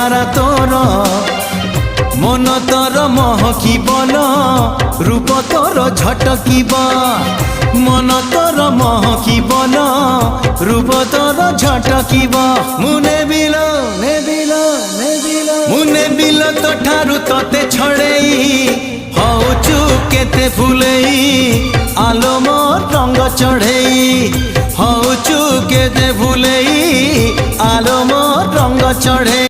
চেহারা তোর মন তোর মহকিবন রূপ তোর ঝটকিব মন তোর মহকিবন রূপ তোর ঝটকিব মুনে বিল মুনে বিল তো ঠারু তোতে ছড়েই হউচু কেতে ফুলেই আলো মোর রঙ্গ চढ़ेई হউচু কেতে ফুলেই আলো মোর রঙ্গ চढ़े।